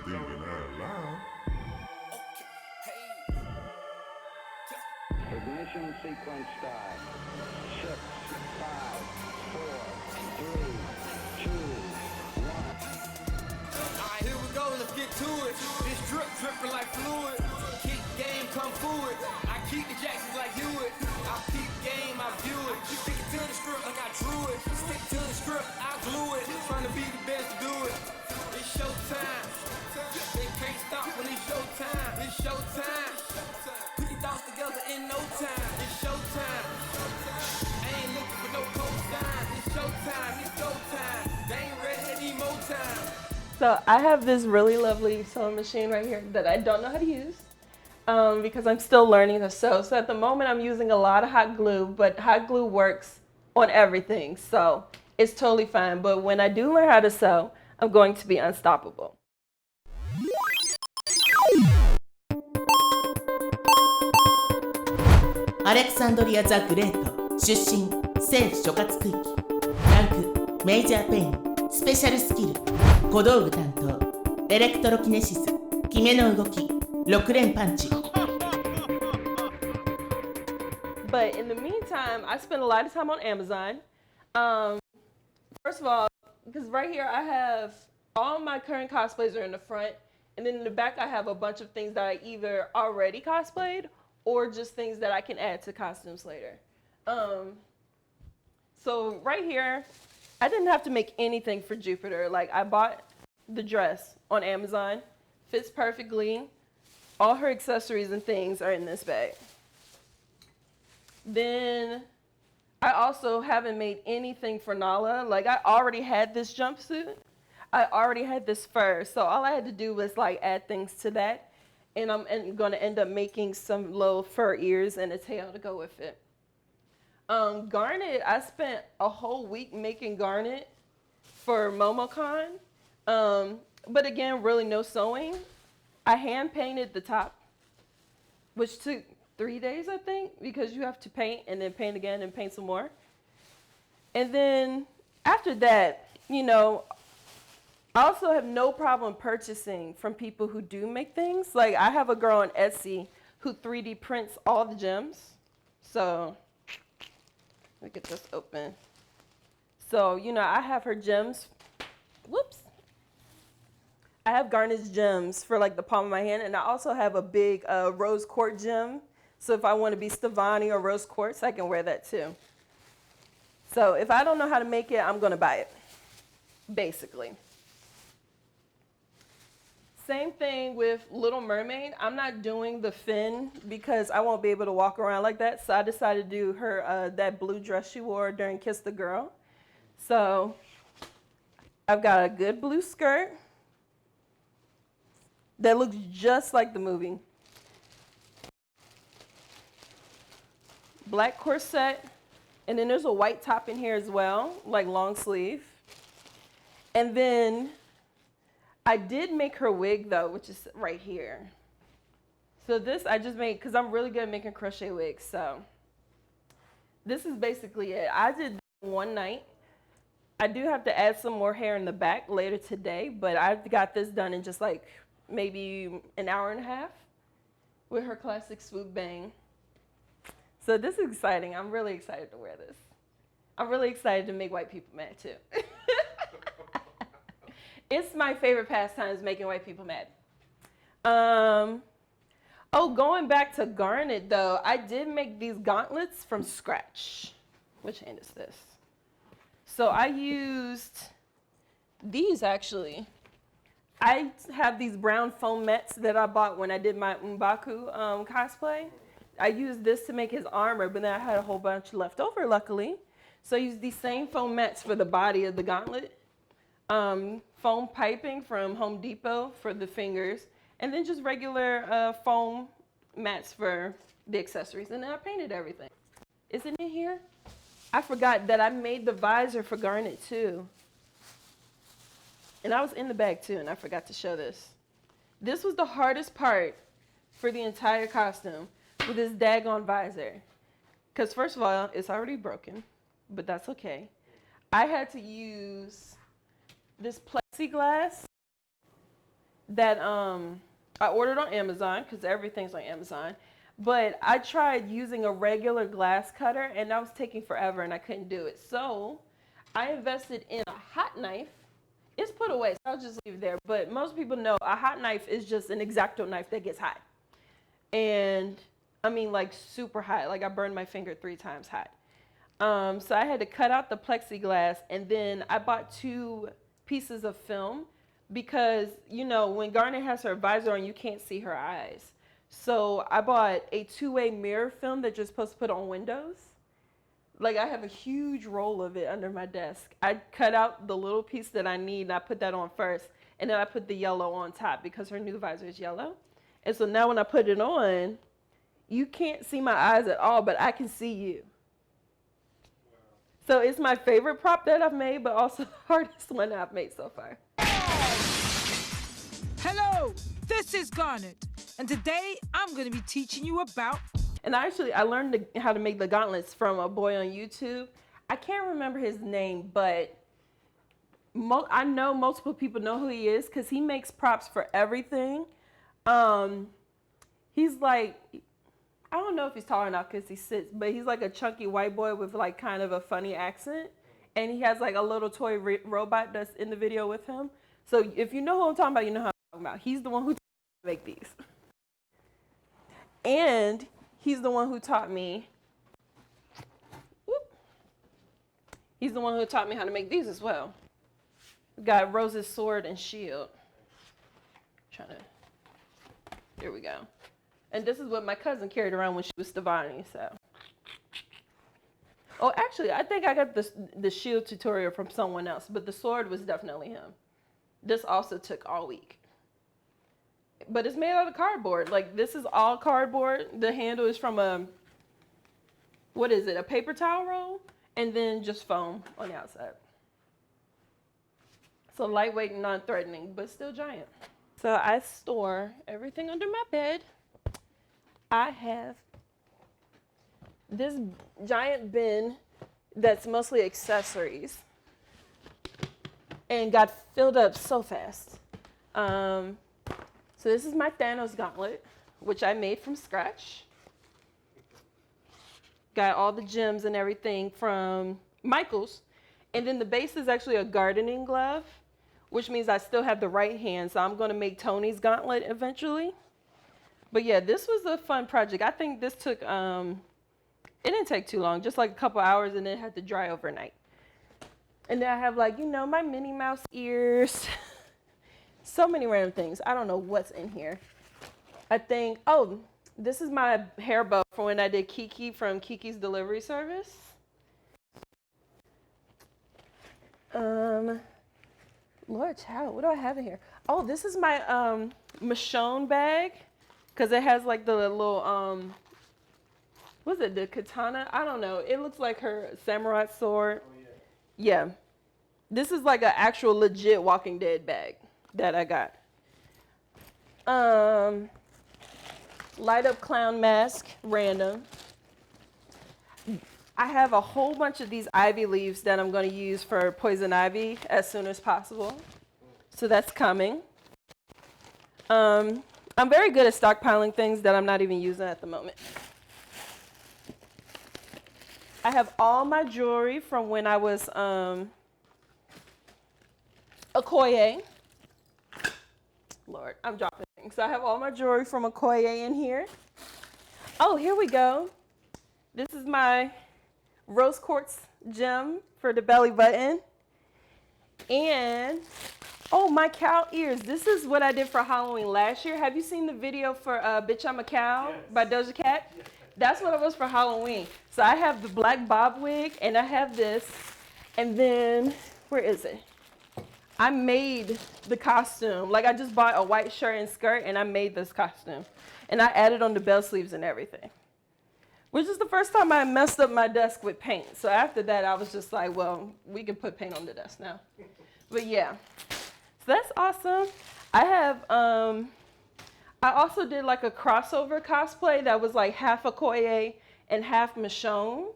thinking out loud. Ignition sequence start. 6, 5, 4, 3, 2, 1. Alright, here we go, let's get to it. This dripping like fluid. Keep game, come forward. I keep the Jacksons like Hewitt. I keep game, I view it. Stick it to the script like I drew it. Stick to the script, I glue it. Trying to be the best to do it. It's showtime. They can't stop when it's showtime. It's showtime. Put your thoughts together in no time. It's showtime. I ain't looking for no cosign. It's showtime. It's go time. They ain't ready, they need more time. So I have this really lovely sewing machine right here that I don't know how to use because I'm still learning to sew. So at the moment I'm using a lot of hot glue, but hot glue works on everything. So it's totally fine. But when I do learn how to sew, I'm going to be unstoppable. AlexandriaTheGreat 出身政府所轄区域ランクメジャーペインスペシャルスキル小道具担当エレクトロキネシス決めの動き6連パンチ But in the meantime, I spend a lot of time on Amazon. First of all, because right here I have all my current cosplays are in the front, and then in the back I have a bunch of things that I either already cosplayed or just things that I can add to costumes later. So right here, I didn't have to make anything for Jupiter. Like I bought the dress on Amazon, fits perfectly. All her accessories and things are in this bag. Then I also haven't made anything for Nala. Like I already had this jumpsuit. I already had this fur. So all I had to do was like add things to that. And I'm going to end up making some little fur ears and a tail to go with it. Garnet, I spent a whole week making garnet for MomoCon. But again, really no sewing. I hand painted the top, which took 3 days, I think, because you have to paint and then paint again and paint some more. And then after that, you know, I also have no problem purchasing from people who do make things. Like I have a girl on Etsy who 3D prints all the gems. So let me get this open. So, you know, I have her gems. Whoops. I have Garnet's gems for like the palm of my hand. And I also have a big rose quartz gem. So if I want to be Stevani or rose quartz, I can wear that too. So if I don't know how to make it, I'm going to buy it, basically. Same thing with Little Mermaid. I'm not doing the fin because I won't be able to walk around like that. So I decided to do her that blue dress she wore during Kiss the Girl. So I've got a good blue skirt that looks just like the movie. Black corset, and then there's a white top in here as well, like long sleeve. And then I did make her wig though, which is right here. So this I just made because I'm really good at making crochet wigs. So this is basically it. I did one night. I do have to add some more hair in the back later today, but I got this done in just like maybe an hour and a half with her classic swoop bang. So this is exciting. I'm really excited to wear this. I'm really excited to make white people mad too. It's my favorite pastime is making white people mad. Oh, going back to Garnet though, I did make these gauntlets from scratch. Which hand is this? So I used these actually. I have these brown foam mats that I bought when I did my M'Baku cosplay. I used this to make his armor, but then I had a whole bunch left over, luckily. So I used these same foam mats for the body of the gauntlet. Foam piping from Home Depot for the fingers. And then just regular foam mats for the accessories. And then I painted everything. Isn't it here? I forgot that I made the visor for Garnet too. And I was in the bag too, and I forgot to show this. This was the hardest part for the entire costume. With this daggone visor. Because first of all, it's already broken, but that's okay. I had to use this plexiglass that I ordered on Amazon because everything's on Amazon. But I tried using a regular glass cutter and that was taking forever and I couldn't do it. So I invested in a hot knife. It's put away, so I'll just leave it there. But most people know a hot knife is just an X-Acto knife that gets hot. And I mean like super hot. Like I burned my finger 3 times hot. So I had to cut out the plexiglass and then I bought 2 pieces of film because, you know, when Garnet has her visor on, you can't see her eyes. So I bought a 2-way mirror film that you're supposed to put on windows. Like I have a huge roll of it under my desk. I cut out the little piece that I need and I put that on first. And then I put the yellow on top because her new visor is yellow. And so now when I put it on, you can't see my eyes at all, but I can see you. So it's my favorite prop that I've made, but also the hardest one I've made so far. Hello, this is Garnet, and today I'm going to be teaching you about... And I learned how to make the gauntlets from a boy on YouTube. I can't remember his name, but I know multiple people know who he is because he makes props for everything. He's like... I don't know if he's tall or not because he sits, but he's like a chunky white boy with like kind of a funny accent. And he has like a little toy robot that's in the video with him. So if you know who I'm talking about, you know who I'm talking about. He's the one who taught me to make these. And he's the one who taught me, he's the one who taught me how to make these as well. We got Rose's sword and shield. Here we go. And this is what my cousin carried around when she was Stevani, so. Oh, actually, I think I got the shield tutorial from someone else, but the sword was definitely him. This also took all week. But it's made out of cardboard. Like, this is all cardboard. The handle is from a paper towel roll, and then just foam on the outside. So lightweight and non-threatening, but still giant. So I store everything under my bed. I have this giant bin that's mostly accessories and got filled up so fast. So this is my Thanos gauntlet, which I made from scratch. Got all the gems and everything from Michael's. And then the base is actually a gardening glove, which means I still have the right hand. So I'm going to make Tony's gauntlet eventually. But yeah, this was a fun project. I think this took, it didn't take too long, just like a couple hours, and then it had to dry overnight. And then I have like, you know, my Minnie Mouse ears. So many random things. I don't know what's in here. I think, oh, this is my hair bow from when I did Kiki from Kiki's Delivery Service. Lord child, what do I have in here? Oh, this is my Michonne bag. Because it has like the little, what's it, the katana? I don't know. It looks like her samurai sword. Oh, yeah. Yeah. This is like an actual legit Walking Dead bag that I got. Light up clown mask, random. I have a whole bunch of these ivy leaves that I'm going to use for poison ivy as soon as possible. So that's coming. I'm very good at stockpiling things that I'm not even using at the moment. I have all my jewelry from when I was Okoye. Lord, I'm dropping things. So I have all my jewelry from Okoye in here. Oh, here we go. This is my rose quartz gem for the belly button. And oh, my cow ears. This is what I did for Halloween last year. Have you seen the video for Bitch I'm a Cow by Doja Cat? Yes. That's what it was for Halloween. So I have the black bob wig and I have this. And then, where is it? I made the costume. Like I just bought a white shirt and skirt and I made this costume. And I added on the bell sleeves and everything. Which is the first time I messed up my desk with paint. So after that, I was just like, well, we can put paint on the desk now. But yeah. That's awesome. I have, I also did like a crossover cosplay that was like half Okoye and half Michonne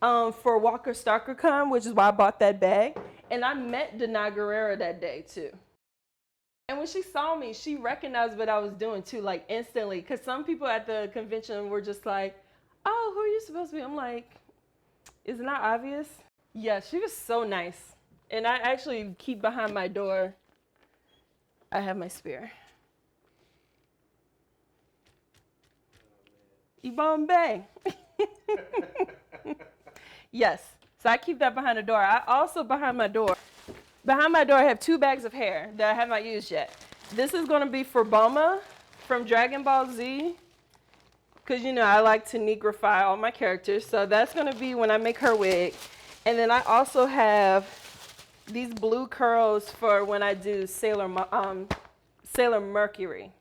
for Walker Stalker Con, which is why I bought that bag. And I met Denai Guerrera that day too. And when she saw me, she recognized what I was doing too, like instantly. Because some people at the convention were just like, oh, who are you supposed to be? I'm like, isn't that obvious? Yeah, she was so nice. And I actually keep behind my door. I have my spear. Ibom Bay. Yes, so I keep that behind the door. I also behind my door I have 2 bags of hair that I have not used yet. This is gonna be for Bulma from Dragon Ball Z, because you know I like to negrify all my characters. So that's gonna be when I make her wig. And then I also have these blue curls for when I do Sailor Mercury.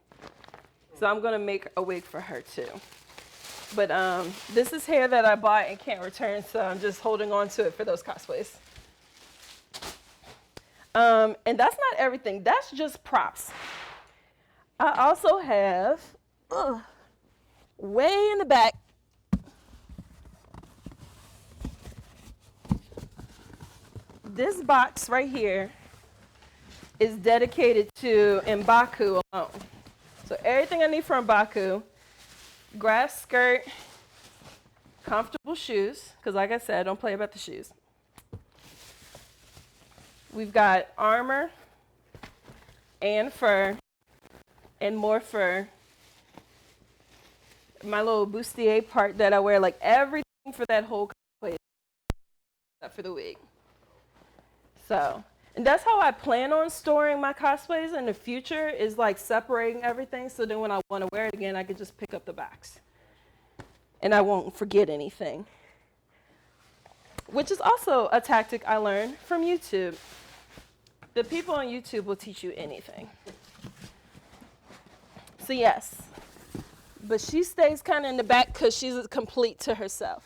So I'm gonna make a wig for her too. But this is hair that I bought and can't return, so I'm just holding on to it for those cosplays. And that's not everything. That's just props. I also have, way in the back, this box right here is dedicated to M'Baku alone. So everything I need for M'Baku, grass skirt, comfortable shoes, because like I said, I don't play about the shoes. We've got armor and fur and more fur. My little bustier part that I wear, like everything for that whole cosplay except for the wig. So, and that's how I plan on storing my cosplays in the future, is like separating everything, so then when I want to wear it again, I can just pick up the box. And I won't forget anything. Which is also a tactic I learned from YouTube. The people on YouTube will teach you anything. So yes, but she stays kind of in the back because she's complete to herself.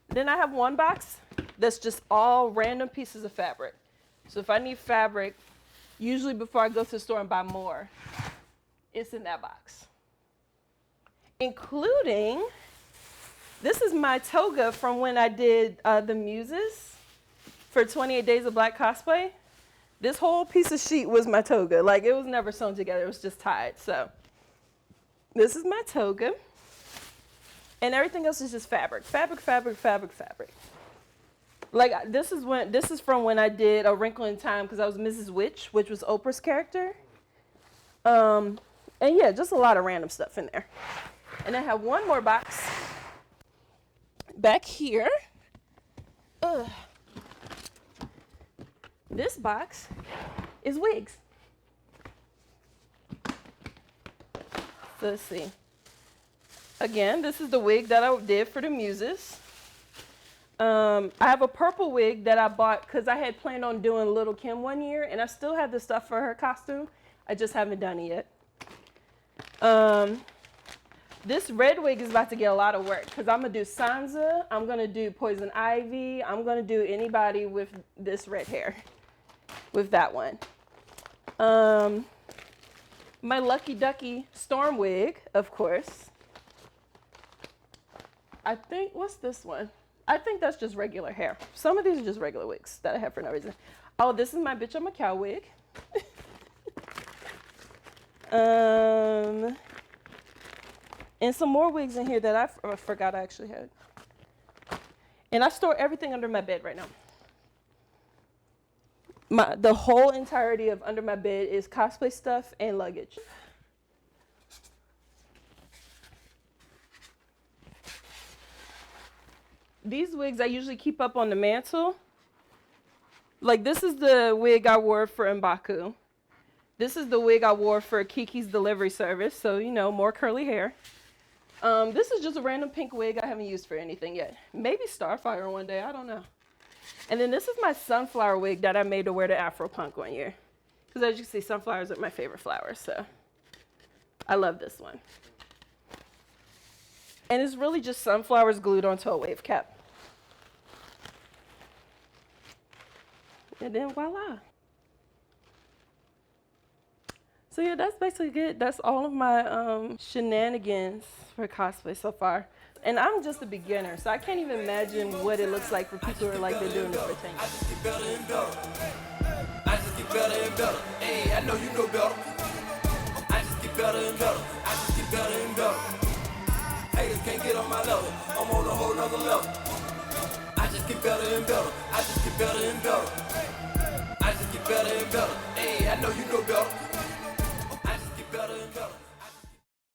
Then I have one box that's just all random pieces of fabric. So if I need fabric, usually before I go to the store and buy more, it's in that box. Including, this is my toga from when I did the Muses for 28 Days of Black Cosplay. This whole piece of sheet was my toga. Like, it was never sewn together, it was just tied. So this is my toga. And everything else is just fabric. Fabric. Like, this is from when I did A Wrinkle in Time, because I was Mrs. Witch, which was Oprah's character. And yeah, just a lot of random stuff in there. And I have one more box back here. This box is wigs. So let's see. Again, this is the wig that I did for the Muses. I have a purple wig that I bought because I had planned on doing Little Kim one year, and I still have the stuff for her costume. I just haven't done it yet. This red wig is about to get a lot of work because I'm going to do Sansa, I'm going to do Poison Ivy, I'm going to do anybody with this red hair, with that one. My Lucky Ducky Storm wig, of course. I think, what's this one? I think that's just regular hair. Some of these are just regular wigs that I have for no reason. Oh, this is my Bitch I'm a Cow wig. And some more wigs in here that I forgot I actually had. And I store everything under my bed right now. The whole entirety of under my bed is cosplay stuff and luggage. These wigs I usually keep up on the mantle. Like, this is the wig I wore for M'Baku. This is the wig I wore for Kiki's delivery service, so, you know, more curly hair. This is just a random pink wig I haven't used for anything yet. Maybe Starfire one day, I don't know. And then this is my sunflower wig that I made to wear to Afropunk one year. Because as you can see, sunflowers are my favorite flowers, so I love this one. And it's really just sunflowers glued onto a wave cap. And then voila. So yeah, that's basically it. That's all of my shenanigans for cosplay so far. And I'm just a beginner, so I can't even imagine what it looks like for people who are like they're doing this for 10 years. better and better. Hey, I know you know better. I just get better and better. I just get better and better. Haters can't get on my level. I'm on a whole nother level. I just get better and better. I just get better and better. I just get better and better. Hey, I know you know better.